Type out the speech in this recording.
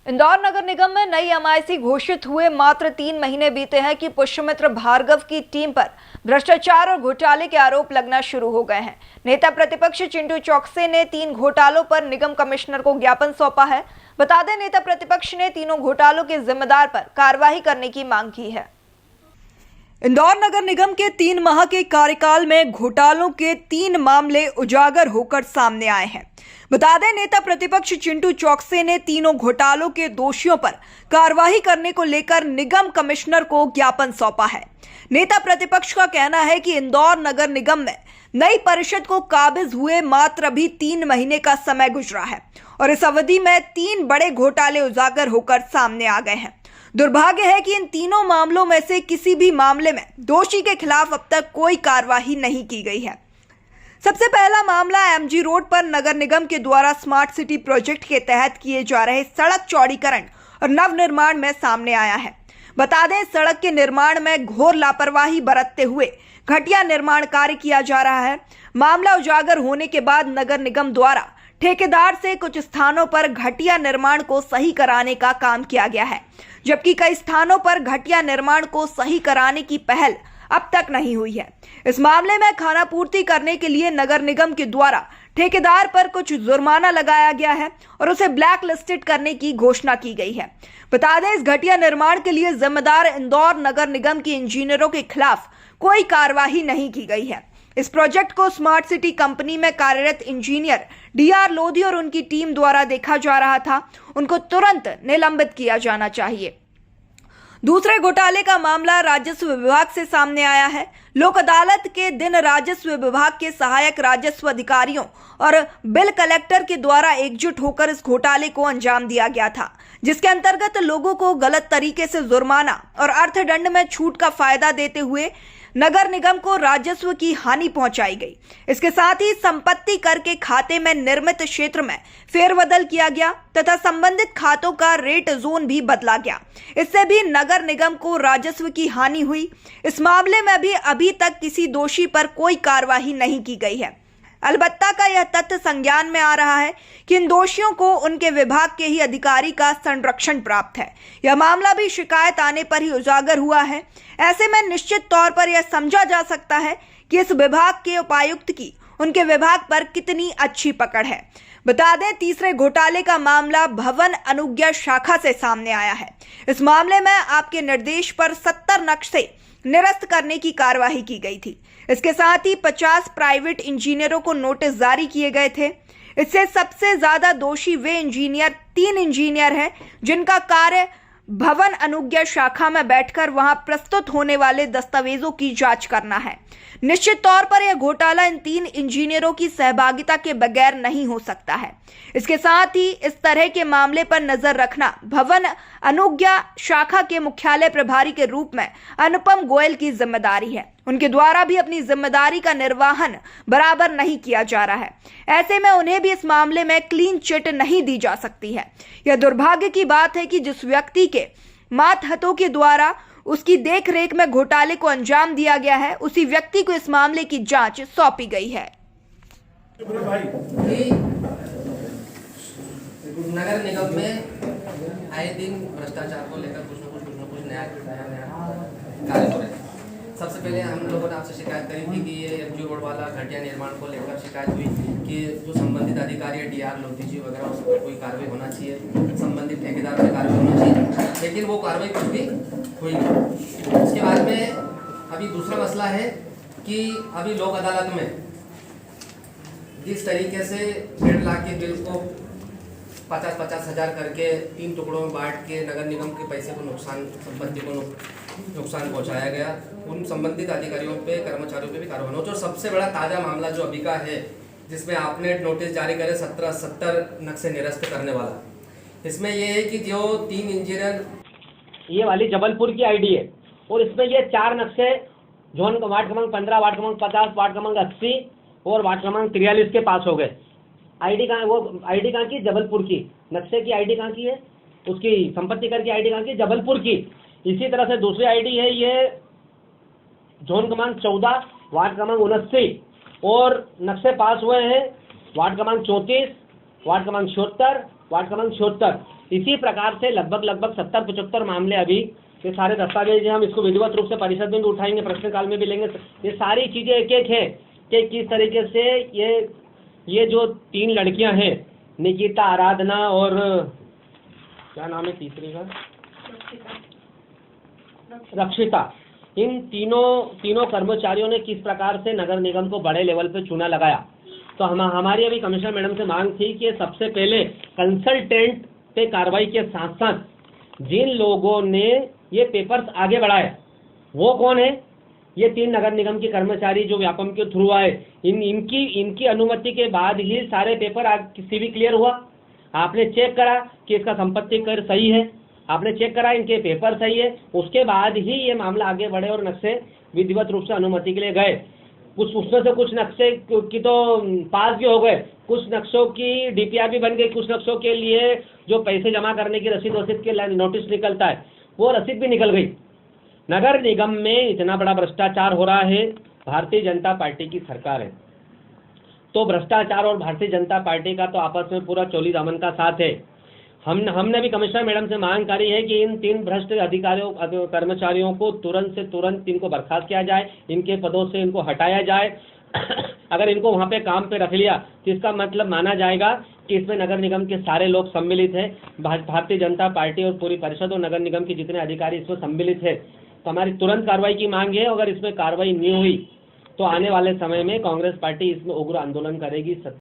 इंदौर नगर निगम में नई एमआईसी घोषित हुए मात्र 3 महीने बीते हैं कि पुष्यमित्र भार्गव की टीम पर भ्रष्टाचार और घोटाले के आरोप लगना शुरू हो गए हैं। नेता प्रतिपक्ष चिंटू चौकसे ने 3 घोटालों पर निगम कमिश्नर को ज्ञापन सौंपा है। बता दें, नेता प्रतिपक्ष ने तीनों घोटालों के जिम्मेदार पर कार्रवाई करने की मांग की है। इंदौर नगर निगम के 3 माह के कार्यकाल में घोटालों के 3 मामले उजागर होकर सामने आए हैं। बता दें, नेता प्रतिपक्ष चिंटू चौकसे ने तीनों घोटालों के दोषियों पर कार्रवाई करने को लेकर निगम कमिश्नर को ज्ञापन सौंपा है। नेता प्रतिपक्ष का कहना है कि इंदौर नगर निगम में नई परिषद को काबिज हुए मात्र अभी 3 महीने का समय गुजरा है और इस अवधि में 3 बड़े घोटाले उजागर होकर सामने आ गए हैं। दुर्भाग्य है कि इन तीनों मामलों में से किसी भी मामले में दोषी के खिलाफ अब तक कोई कार्रवाई नहीं की गई है। सबसे पहला मामला एमजी रोड पर नगर निगम के द्वारा स्मार्ट सिटी प्रोजेक्ट के तहत किए जा रहे सड़क चौड़ीकरण और नवनिर्माण में सामने आया है। बता दें, सड़क के निर्माण में घोर लापरवाही बरतते हुए घटिया निर्माण कार्य किया जा रहा है। मामला उजागर होने के बाद नगर निगम द्वारा ठेकेदार से कुछ स्थानों पर घटिया निर्माण को सही कराने का काम किया गया है, जबकि कई स्थानों पर घटिया निर्माण को सही कराने की पहल अब तक नहीं हुई है। इस मामले में खानापूर्ति करने के लिए नगर निगम के द्वारा ठेकेदार पर कुछ जुर्माना लगाया गया है और उसे ब्लैक लिस्टेड करने की घोषणा की गई है। बता दें, इस घटिया निर्माण के लिए जिम्मेदार इंदौर नगर निगम के इंजीनियरों के खिलाफ कोई कार्रवाई नहीं की गई है। इस प्रोजेक्ट को स्मार्ट सिटी कंपनी में कार्यरत इंजीनियर डीआर लोधी और उनकी टीम द्वारा देखा जा रहा था। उनको तुरंत निलंबित किया जाना चाहिए। दूसरे घोटाले का मामला राजस्व विभाग से सामने आया है। लोक अदालत के दिन राजस्व विभाग के सहायक राजस्व अधिकारियों और बिल कलेक्टर के द्वारा एकजुट होकर इस घोटाले को अंजाम दिया गया था, जिसके अंतर्गत लोगों को गलत तरीके से जुर्माना और अर्थदंड में छूट का फायदा देते हुए नगर निगम को राजस्व की हानि पहुंचाई गई। इसके साथ ही संपत्ति कर के खाते में निर्मित क्षेत्र में फेरबदल किया गया तथा संबंधित खातों का रेट जोन भी बदला गया। इससे भी नगर निगम को राजस्व की हानि हुई। इस मामले में भी अभी तक किसी दोषी पर कोई कार्रवाई नहीं की गई है। अलबत्ता का यह तथ्य संज्ञान में आ रहा है कि इन दोषियों को उनके विभाग के ही अधिकारी का संरक्षण प्राप्त है। यह मामला भी शिकायत आने पर ही उजागर हुआ है। ऐसे में निश्चित तौर पर यह समझा जा सकता है कि इस विभाग के उपायुक्त की उनके विभाग पर कितनी अच्छी पकड़ है। बता दें, तीसरे घोटाले का मामला भवन अनुज्ञा शाखा से सामने आया है। इस मामले में आपके निर्देश पर 70 नक्शे निरस्त करने की कार्यवाही की गई थी। इसके साथ ही 50 प्राइवेट इंजीनियरों को नोटिस जारी किए गए थे। इससे सबसे ज्यादा दोषी वे इंजीनियर 3 इंजीनियर हैं जिनका कार्य भवन अनुज्ञा शाखा में बैठकर वहां प्रस्तुत होने वाले दस्तावेजों की जांच करना है। निश्चित तौर पर यह घोटाला इन 3 इंजीनियरों की सहभागिता के बगैर नहीं हो सकता है। इसके साथ ही इस तरह के मामले पर नजर रखना भवन अनुज्ञा शाखा के मुख्यालय प्रभारी के रूप में अनुपम गोयल की जिम्मेदारी है। उनके द्वारा भी अपनी जिम्मेदारी का निर्वहन बराबर नहीं किया जा रहा है। ऐसे में उन्हें भी इस मामले में क्लीन चिट नहीं दी जा सकती है। यह दुर्भाग्य की बात है कि जिस व्यक्ति के मातहतों के द्वारा उसकी देखरेख में घोटाले को अंजाम दिया गया है, उसी व्यक्ति को इस मामले की जांच सौंपी गई है। नगर निगम में आए दिन भ्रष्टाचार को लेकर कुछ न कुछ नया कार्य हो रहे हैं। सबसे पहले हम लोगों ने आपसे शिकायत करी थी कि ये एमजी रोड वाला घटिया निर्माण को लेकर शिकायत हुई कि जो संबंधित अधिकारी है डीआर लोधी जी वगैरह, उस पर कोई कार्रवाई होना चाहिए, संबंधित ठेकेदार पर कार्रवाई होना चाहिए, लेकिन वो कार्रवाई कुछ भी हुई नहीं। उसके बाद में अभी दूसरा मसला है कि अभी लोक अदालत में जिस तरीके से 1.5 लाख के बिल को 50-50 हज़ार करके 3 टुकड़ों में बांट के नगर निगम के पैसे को संपत्ति को नुकसान पहुंचाया गया, उन संबंधित अधिकारियों पे, कर्मचारियों पे भी कार्रवाई होनी चाहिए। और सबसे बड़ा ताज़ा मामला जो अभी का है, जिसमें आपने नोटिस जारी करे 70 नक्शे निरस्त करने वाला, इसमें यह है कि जो 3 इंजीनियर, ये वाली जबलपुर की आईडी है और इसमें ये 4 नक्शे जोन वार्ड क्रमांक 15, वार्ड क्रमांक 50, वार्ड क्रमांक 80 और वार्ड क्रमांक 43 के पास हो गए। आईडी कहाँ, वो आईडी कहाँ की? जबलपुर की। नक्शे की आईडी कहाँ की है? उसकी संपत्ति कर की आईडी कहाँ की? जबलपुर की। इसी तरह से दूसरी आईडी है, ये जोन क्रमांक 14, वार्ड क्रमांक 79 और नक्शे पास हुए हैं वार्ड क्रमांक 34, वार्ड क्रमांक 76, वार्ड क्रमांक 76। इसी प्रकार से लगभग 70-75 मामले अभी, ये सारे दस्तावेज हैं, हम इसको विधिवत रूप से परिषद में भी उठाएंगे, प्रश्नकाल में भी लेंगे। ये सारी चीज़ें एक एक है कि किस तरीके से ये जो 3 लड़कियां हैं, निकिता, आराधना और क्या नाम है तीसरी का, रक्षिता, इन तीनों कर्मचारियों ने किस प्रकार से नगर निगम को बड़े लेवल पे चूना लगाया। तो हमारी अभी कमिश्नर मैडम से मांग थी कि सबसे पहले कंसल्टेंट पे कार्रवाई के साथ साथ जिन लोगों ने ये पेपर्स आगे बढ़ाए वो कौन है, ये 3 नगर निगम के कर्मचारी जो व्यापम के थ्रू आए, इनकी अनुमति के बाद ही सारे पेपर सीवी क्लियर हुआ। आपने चेक करा कि इसका संपत्ति कर सही है, आपने चेक करा इनके पेपर सही है, उसके बाद ही ये मामला आगे बढ़े और नक्शे विधिवत रूप से अनुमति के लिए गए। उसमें से कुछ नक्शे की तो पास भी हो गए, कुछ नक्शों की डीपीआर भी बन गई, कुछ नक्शों के लिए जो पैसे जमा करने की रसीद के नोटिस निकलता है वो रसीद भी निकल गई। नगर निगम में इतना बड़ा भ्रष्टाचार हो रहा है, भारतीय जनता पार्टी की सरकार है, तो भ्रष्टाचार और भारतीय जनता पार्टी का तो आपस में पूरा चोली दामन का साथ है। हमने भी कमिश्नर मैडम से मांग करी है कि इन 3 भ्रष्ट कर्मचारियों को तुरंत से तुरंत इनको बर्खास्त किया जाए, इनके पदों से इनको हटाया जाए। अगर इनको वहाँ पे काम पे रख लिया तो इसका मतलब माना जाएगा कि इसमें नगर निगम के सारे लोग सम्मिलित हैं, भारतीय जनता पार्टी और पूरी परिषद और नगर निगम के जितने अधिकारी इसमें सम्मिलित है। तो हमारी तुरंत कार्रवाई की मांग है। अगर इसमें कार्रवाई नहीं हुई तो आने वाले समय में कांग्रेस पार्टी इसमें उग्र आंदोलन करेगी।